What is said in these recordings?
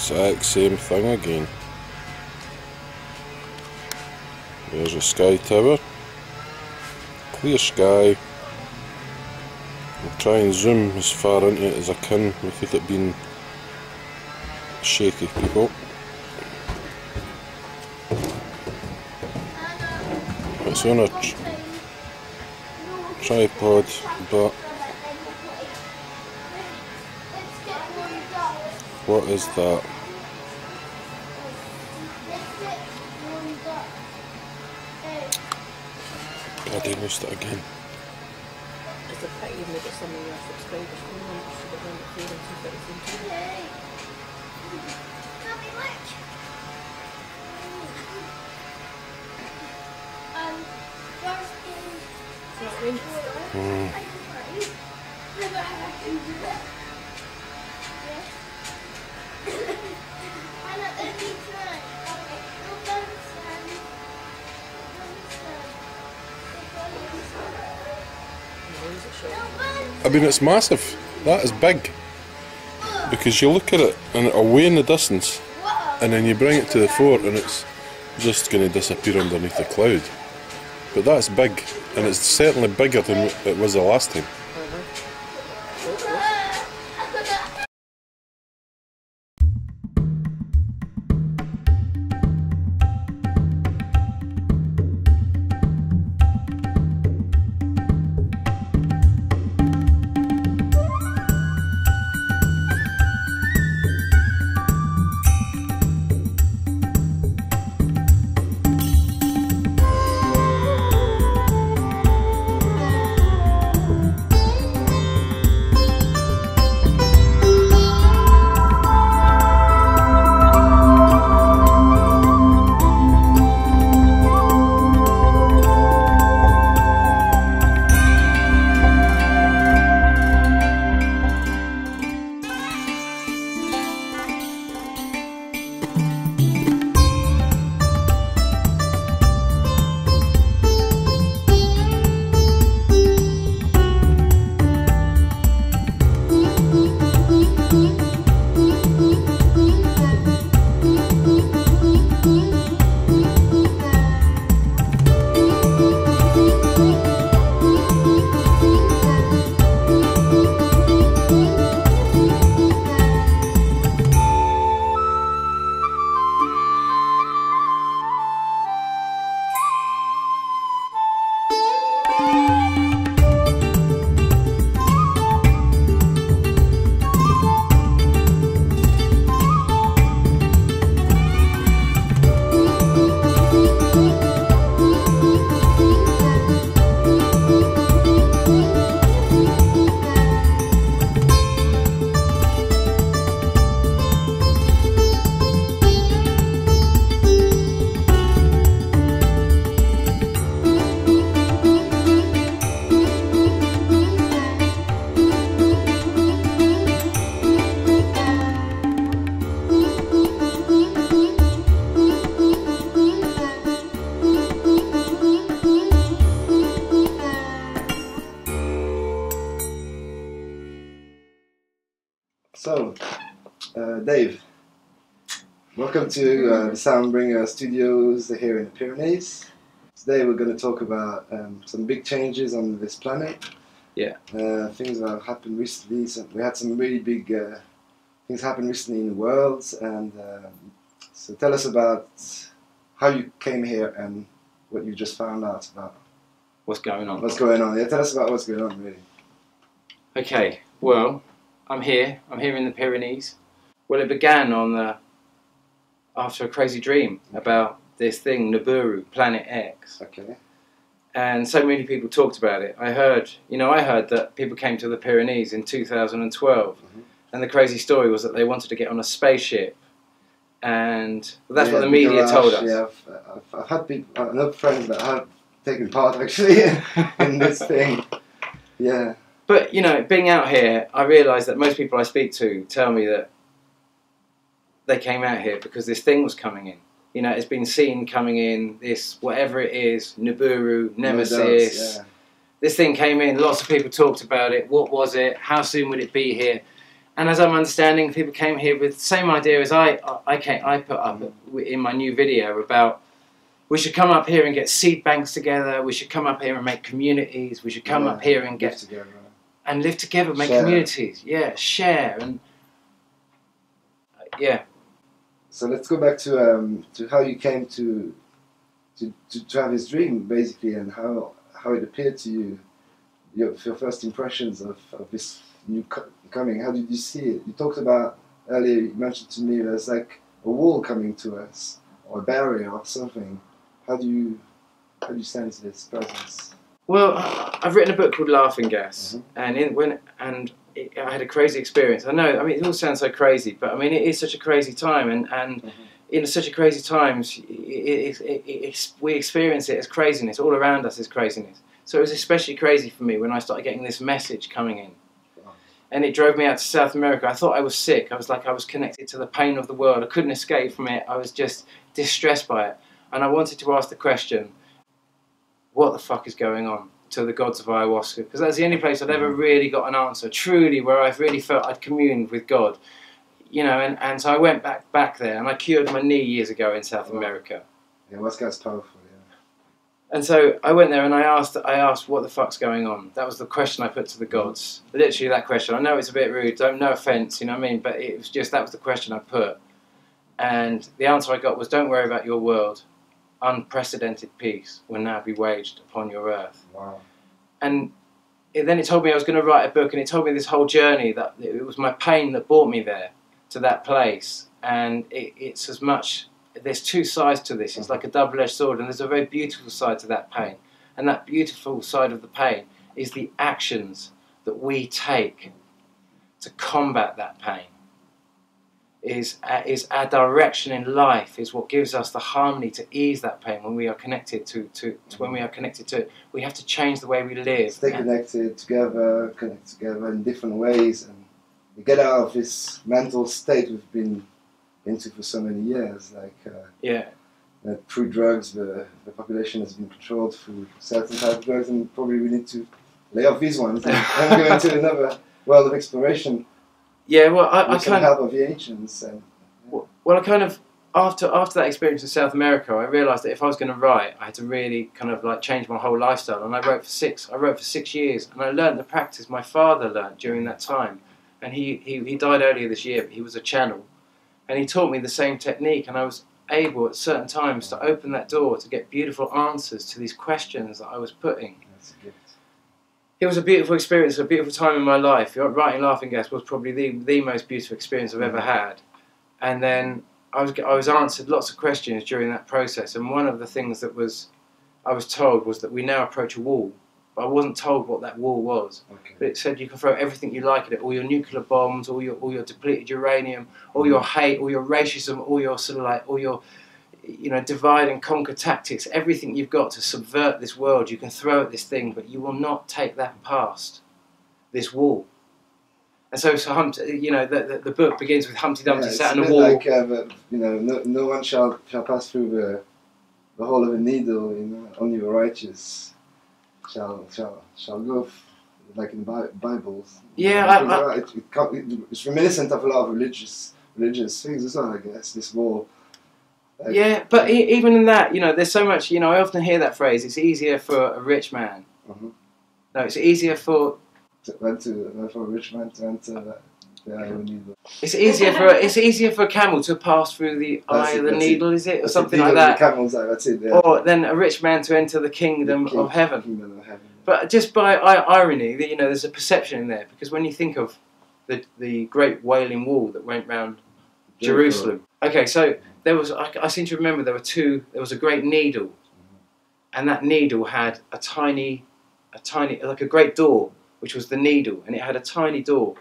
Exact same thing again. There's a sky tower. Clear sky. I'll try and zoom as far into it as I can without it being shaky, people. It's on a tripod, but what is that? Bloody lost it again. I mean, it's massive. That is big. Because you look at it and it'll weigh in the distance, and then you bring it to the fore and it's just going to disappear underneath the cloud. But that's big, and it's certainly bigger than it was the last time. So, Dave, welcome to the Soundbringer Studios here in the Pyrenees. Today we're going to talk about some big changes on this planet. Yeah. Things that have happened recently. So we had some really big things happen recently in the world, and so tell us about how you came here and what you just found out about. What's going on? What's going on? Yeah, tell us about what's going on, really. Okay, well, I'm here in the Pyrenees. Well, it began after a crazy dream about this thing, Nibiru, Planet X. Okay. And so many people talked about it. I heard that people came to the Pyrenees in 2012, and the crazy story was that they wanted to get on a spaceship, and that's what the media told us. Yeah, I've had people, I know friends that have taken part actually in this thing. Yeah. But, you know, being out here, I realise that most people I speak to tell me that they came out here because this thing was coming in. You know, it's been seen coming in, this, whatever it is, Nibiru, Nemesis. No doubts, yeah. This thing came in, lots of people talked about it. What was it? How soon would it be here? And as I'm understanding, people came here with the same idea as I put up in my new video about we should come up here and get seed banks together. We should come up here and make communities. We should come up here and live together. And live together, make Share. communities. Yeah, share and yeah. So let's go back to how you came to have this dream, basically, and how it appeared to you. Your first impressions of this new coming. How did you see it? You talked about earlier. You mentioned to me there's like a wall coming to us, or a barrier, or something. How do you sense this presence? Well, I've written a book called Laughing Gas, and I had a crazy experience. I know, I mean, it all sounds so crazy, but I mean, it is such a crazy time, and in such a crazy times, we experience it as craziness. All around us is craziness. So it was especially crazy for me when I started getting this message coming in. And it drove me out to South America. I thought I was sick. I was connected to the pain of the world. I couldn't escape from it. I was just distressed by it. And I wanted to ask the question, what the fuck is going on, to the gods of ayahuasca? Because that's the only place I'd ever really got an answer, truly, where I've really felt I'd communed with God. You know, and so I went back there, and I cured my knee years ago in South America. Yeah, ayahuasca is powerful. And so I went there and I asked what the fuck's going on. That was the question I put to the gods. Literally that question. I know it's a bit rude, no offence, you know what I mean? But it was just, that was the question I put. And the answer I got was, don't worry about your world. Unprecedented peace will now be waged upon your earth. Wow. And then it told me I was going to write a book, and it told me this whole journey, that it was my pain that brought me there, to that place. And it's as much... There's two sides to this. It's like a double-edged sword, and there's a very beautiful side to that pain. And that beautiful side of the pain is the actions that we take to combat that pain. Is our direction in life, is what gives us the harmony to ease that pain when we are connected to when we are connected to it. We have to change the way we live. Stay connected together, connect together in different ways, and we get out of this mental state we've been into for so many years, through drugs. The population has been controlled through certain type of drugs, and probably we need to lay off these ones and go into another world of exploration. Yeah, well, I with some help of the ancients. Well, I kind of after that experience in South America, I realised that if I was going to write, I had to really kind of like change my whole lifestyle. And I wrote for 6 years, and I learned the practice my father learned during that time. And he died earlier this year, but he was a channel. And he taught me the same technique, and I was able at certain times to open that door to get beautiful answers to these questions that I was putting. That's a gift. It was a beautiful experience, a beautiful time in my life. Writing Laughing Gas was probably the most beautiful experience I've ever had. And then I was answered lots of questions during that process, and one of the things that I was told was that we now approach a wall. But I wasn't told what that wall was. Okay. But it said you can throw everything you like at it, all your nuclear bombs, all your depleted uranium, all your hate, all your racism, all your sort of like, all your, you know, divide and conquer tactics, everything you've got to subvert this world, you can throw at this thing, but you will not take that past this wall. And so you know, the book begins with Humpty Dumpty sat on a wall. Like, you know, no one shall pass through the hole of a needle. You know, only the righteous shall go, like in Bibles. Yeah, it's reminiscent of a lot of religious things as well, I guess. This wall. Yeah, but even in that, you know, there's so much. You know, I often hear that phrase. It's easier for a rich man. No, it's easier for a rich man to enter the eye of a needle. It's easier for a camel to pass through the eye of the needle, is it, or something like that? The camel's eye, that's it. Yeah. Or then a rich man to enter the kingdom of heaven. But just by irony, you know, there's a perception in there, because when you think of the Great Wailing Wall that went round Jerusalem. Okay, so there was. I seem to remember there was a great needle, and that needle had a tiny, like a great door, which was the needle, and it had a tiny door.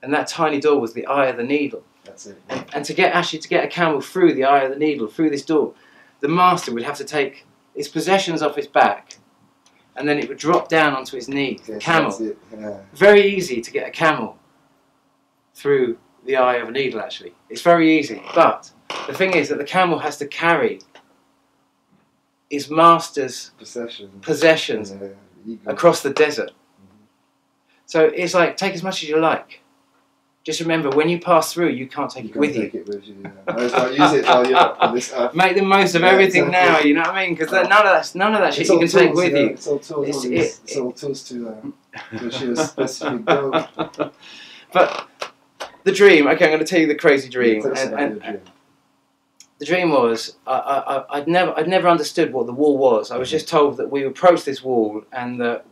And that tiny door was the eye of the needle. That's it. And to get a camel through the eye of the needle, through this door, the master would have to take its possessions off its back, and then it would drop down onto his knee. Yes, camel. that's it. Yeah. Very easy to get a camel through the eye of a needle, actually. It's very easy. But the thing is that the camel has to carry its master's possessions across the desert. So it's like, take as much as you like. just remember, when you pass through, you can't take it with you. It with you. Use it while you're on this earth. Make the most of everything now. You know what I mean? Because none of that shit you can take with you. It's all tools. It's all tools to achieve a specific goal. But the dream. Okay, I'm going to tell you the crazy dream. Tell us about your dream. The dream was I'd never understood what the wall was. I was just told that we approach this wall and that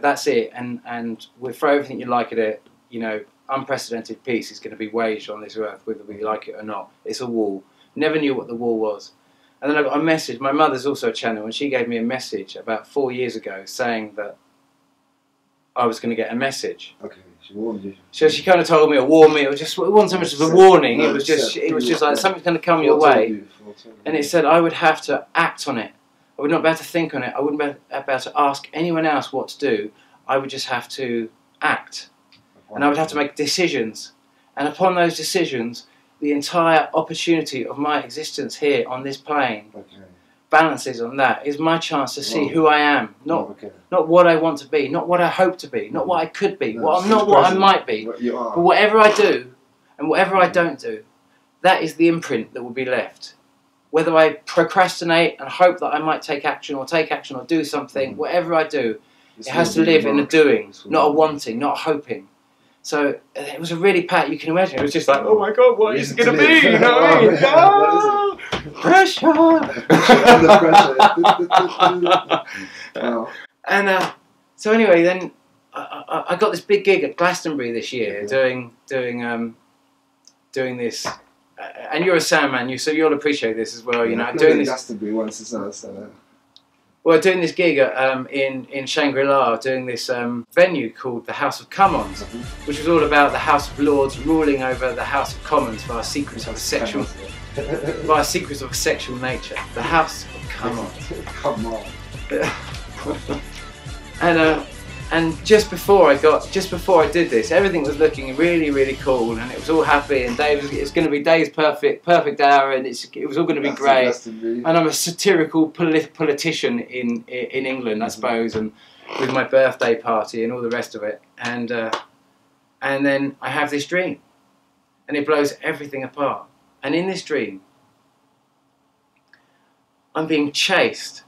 that's it, and we throw everything you like at it. Unprecedented peace is going to be waged on this earth, whether we like it or not. It's a wall. Never knew what the wall was. And then I got a message. My mother's also a channel, and she gave me a message about 4 years ago saying that I was going to get a message. Okay, she warned you. So she kind of told me or warned me. It wasn't so much of a warning. It was just like something's going to come your way. And it said I would have to act on it. I would not be able to think on it. I wouldn't be able to ask anyone else what to do. I would just have to act. And I would have to make decisions. And upon those decisions, the entire opportunity of my existence here on this plane balances on that. It's my chance to see who I am. Not what I want to be, not what I hope to be, not what I could be, not what I might be. But whatever I do and whatever I don't do, that is the imprint that will be left. Whether I procrastinate and hope that I might take action or do something, whatever I do, it has to live in a doing, not a wanting, not a hoping. So it was a really you can imagine, it was just like, oh my God, what is it going to be? You know what I mean? No! Pressure! Under pressure. And so anyway, then I got this big gig at Glastonbury this year, doing this. And you're a sound man, so you'll appreciate this as well. Doing this. Glastonbury once as well. Well, doing this gig in Shangri-La, doing this venue called the House of Commons, which was all about the House of Lords ruling over the House of Commons via secrets of a sexual nature. The House of Commons. Come on. And just before I did this, everything was looking really, really cool, and it was all happy. And it's going to be Dave's perfect hour, and it was all going to be great. And I'm a satirical politician in England, I suppose, and with my birthday party and all the rest of it. And then I have this dream, and it blows everything apart. And in this dream, I'm being chased.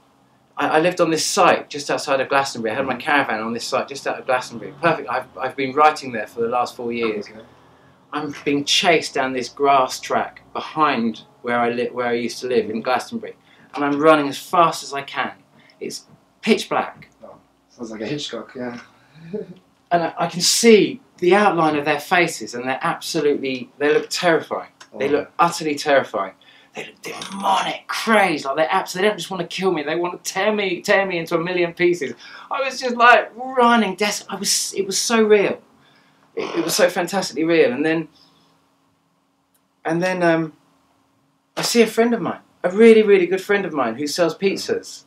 I lived on this site just outside of Glastonbury. I had my caravan on this site just out of Glastonbury. Perfect. I've been writing there for the last 4 years. Okay. I'm being chased down this grass track behind where I used to live in Glastonbury, and I'm running as fast as I can. It's pitch black. Oh, sounds like a Hitchcock, yeah. And I can see the outline of their faces, and they look terrifying. They look utterly terrifying. They look demonic, crazed, like they don't just want to kill me, they want to tear me into a million pieces. I was just like running, it was so real. It was so fantastically real. And then I see a friend of mine, a really, really good friend of mine who sells pizzas.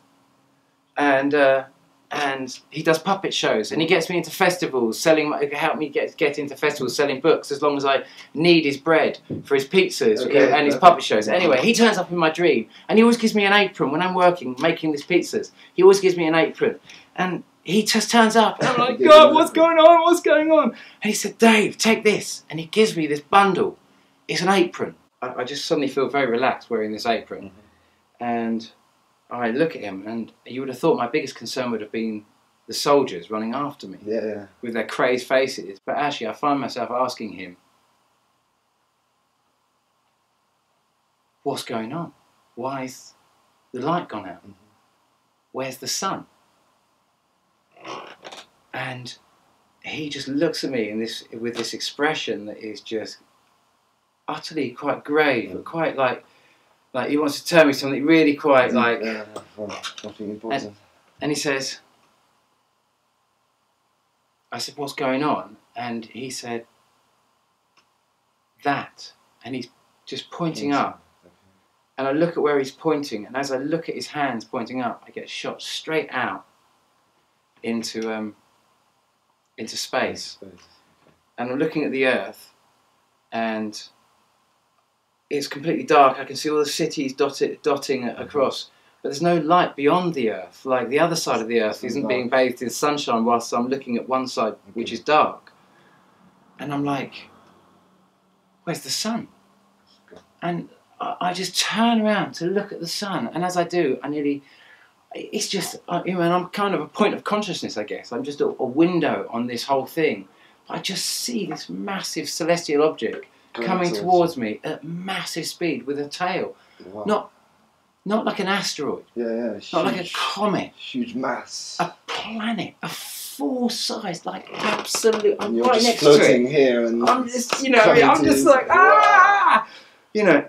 And he does puppet shows, and he gets me into festivals, help me get into festivals, selling books, as long as I need his bread for his pizzas and his puppet shows. Anyway, he turns up in my dream, and he always gives me an apron when I'm working, making these pizzas. He always gives me an apron, and he just turns up, and I'm like, God, what's going on? What's going on? And he said, Dave, take this, and he gives me this bundle. It's an apron. I just suddenly feel very relaxed wearing this apron, and I look at him, and you would have thought my biggest concern would have been the soldiers running after me with their crazed faces. But actually, I find myself asking him, what's going on? Why is the light gone out? Where's the sun? And he just looks at me with this expression that is just utterly quite grave, but quite like he wants to tell me something really quite nothing important. And he says, I said, what's going on? And he said, that. And he's just pointing up. And I look at where he's pointing, and as I look at his hands pointing up, I get shot straight out into space. And I'm looking at the Earth, and it's completely dark. I can see all the cities dotting across, but there's no light beyond the Earth. Like the other side of the Earth isn't being bathed in sunshine whilst I'm looking at one side, which is dark. And I'm like, where's the sun? And I just turn around to look at the sun, and as I do, it's just, you know, and I'm kind of a point of consciousness, I guess. I'm just a window on this whole thing. I just see this massive celestial object coming towards me at massive speed with a tail. Wow. Not like an asteroid. Yeah. Not like a comet. Huge mass. A planet. A full-sized, like absolute. I'm you're right just next floating to it. here, and I'm just, you know, I'm just like, ah! You know.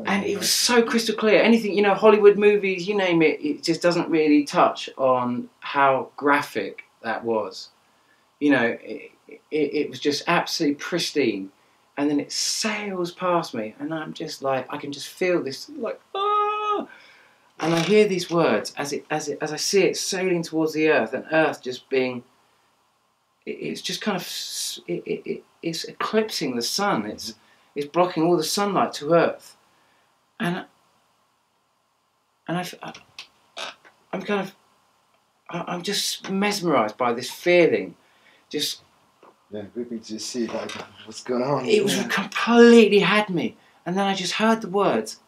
And it was so crystal clear. Anything, you know, Hollywood movies, you name it, it just doesn't really touch on how graphic that was. You know, it was just absolutely pristine. And then it sails past me, and I'm just like, I can just feel this, like, ah! And I hear these words as I see it sailing towards the earth, and earth just being, it's just kind of, it's eclipsing the sun. It's blocking all the sunlight to earth. And I'm just mesmerised by this feeling. Just, yeah, gripping to see like what's going on. It was completely had me, and then I just heard the words,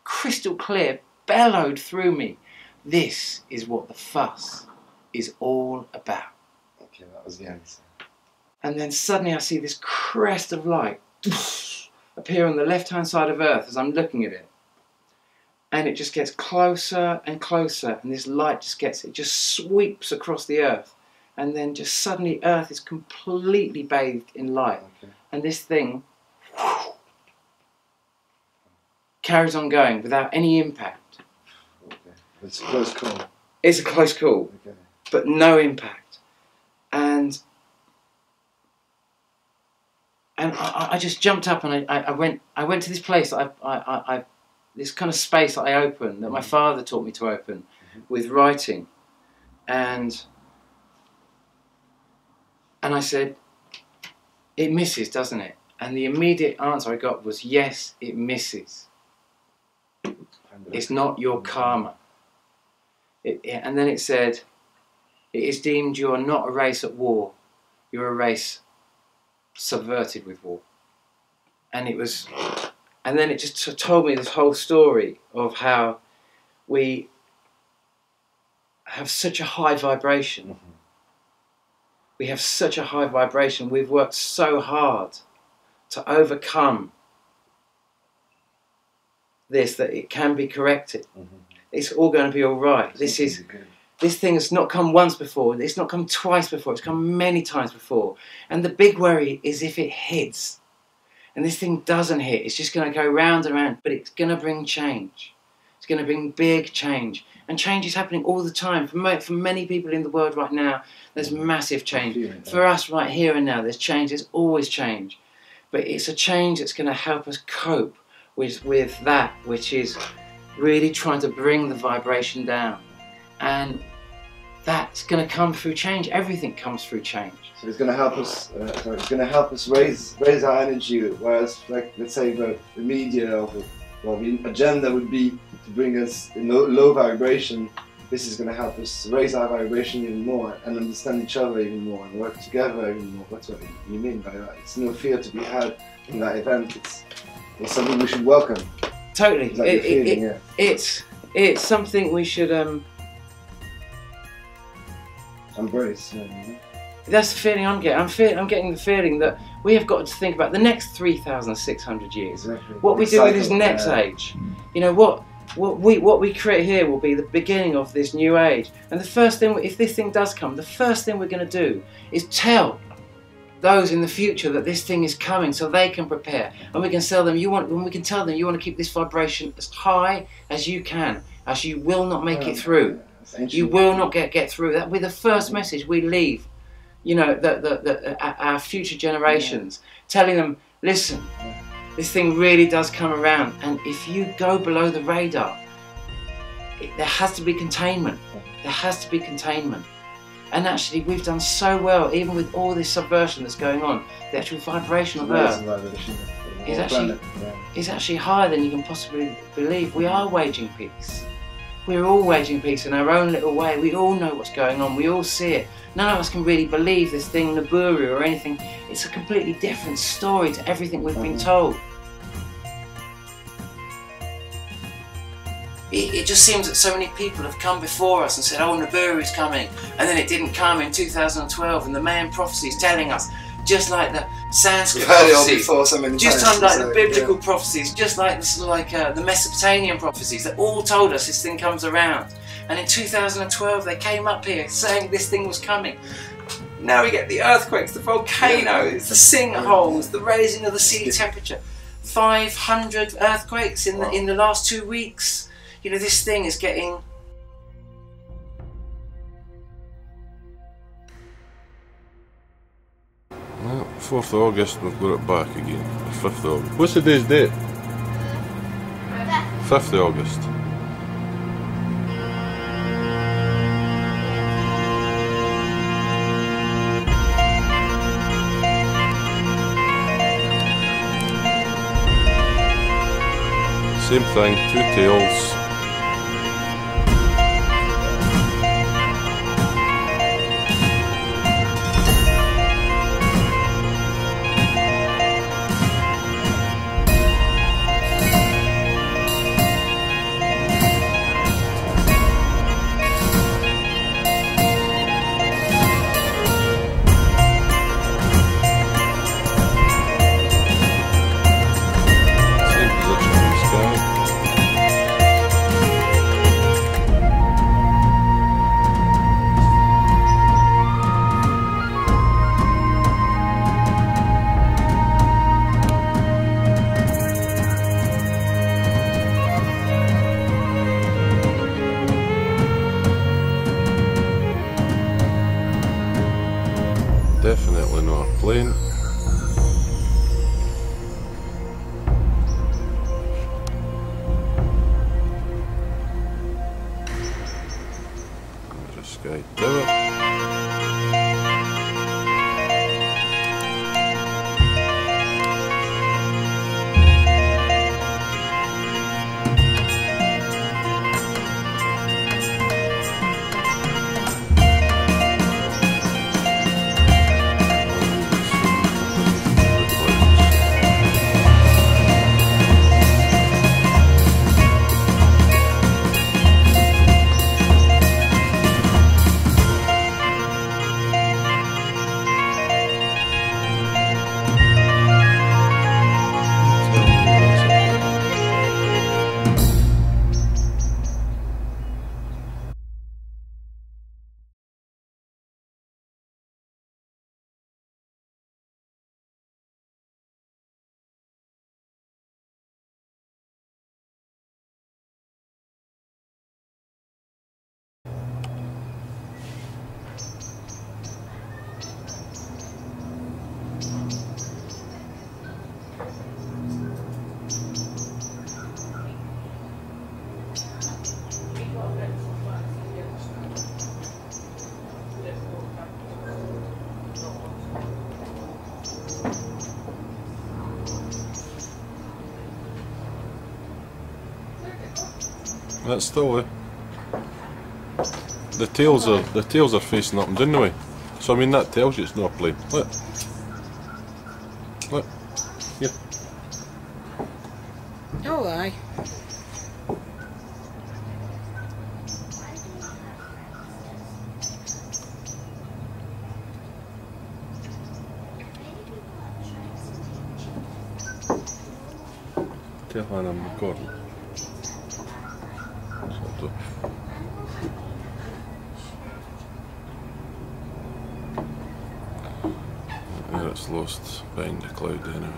crystal clear, bellowed through me. This is what the fuss is all about. Okay, that was the answer. And then suddenly I see this crest of light appear on the left-hand side of Earth as I'm looking at it. And it just gets closer and closer, and this light just sweeps across the Earth. And then just suddenly Earth is completely bathed in light. Okay. And this thing carries on going without any impact. Okay. It's a close call. It's a close call, okay. But no impact. And I just jumped up, and I went to this place this kind of space that I opened, that my father taught me to open, with writing, and I said, it misses, doesn't it? And the immediate answer I got was, yes, it misses. It's not your karma. And then it said, it is deemed you are not a race at war, you're a race subverted with war. And then it just told me this whole story of how we have such a high vibration. We have such a high vibration. We've worked so hard to overcome this that it can be corrected. It's all going to be all right. This thing has not come once before. It's not come twice before. It's come many times before. And the big worry is if it hits. And this thing doesn't hit. It's just going to go round and round. But it's going to bring change. It's going to bring big change. And change is happening all the time. For many people in the world right now, there's massive change. For us right here and now, there's change. There's always change. But it's a change that's going to help us cope with that, which is really trying to bring the vibration down. And that's going to come through change. Everything comes through change. So it's going to help us. It's going to help us raise our energy. Whereas, like, let's say the media or the agenda would be to bring us in low vibration. This is going to help us raise our vibration even more and understand each other even more and work together even more. That's what you mean by that. It's no fear to be had in that event. It's something we should welcome. Totally. Like it's something we should embrace. That's the feeling I'm getting. I'm getting the feeling that we have got to think about the next 3,600 years. Exactly. What we do with this next age. You know, what we create here will be the beginning of this new age. And the first thing, if this thing does come, the first thing we're going to do is tell those in the future that this thing is coming, so they can prepare. And we can tell them you want to keep this vibration as high as you can, as you will not make it through. You will not get through. That will be the first message we leave. You know, our future generations, telling them, listen, this thing really does come around, and if you go below the radar, there has to be containment. There has to be containment. And actually, we've done so well, even with all this subversion that's going on. The actual vibration of Earth is actually higher than you can possibly believe. We are waging peace. We're all waging peace in our own little way. We all know what's going on. We all see it. None of us can really believe this thing Nibiru or anything. It's a completely different story to everything we've been told. It just seems that so many people have come before us and said, oh, Nibiru's coming, and then it didn't come in 2012, and the Mayan prophecy is telling us, just like the Sanskrit prophecies, just like the biblical prophecies, just like the Mesopotamian prophecies that all told us this thing comes around. And in 2012 they came up here saying this thing was coming. Now we get the earthquakes, the volcanoes, the sinkholes, the raising of the sea temperature. 500 earthquakes in the last 2 weeks. You know, this thing is getting... Well, 4th of August, we've got it back again. The 5th of August. What's today's date? 5th of August. Same thing, 2 tails. Definitely not a plane. There's a sky tower. That's still there. The tails are facing up and down the way. So I mean that tells you it's not a plane. Look. Look. Here. Oh aye. Tell Hannah I'm recording. It's lost behind the cloud anyway.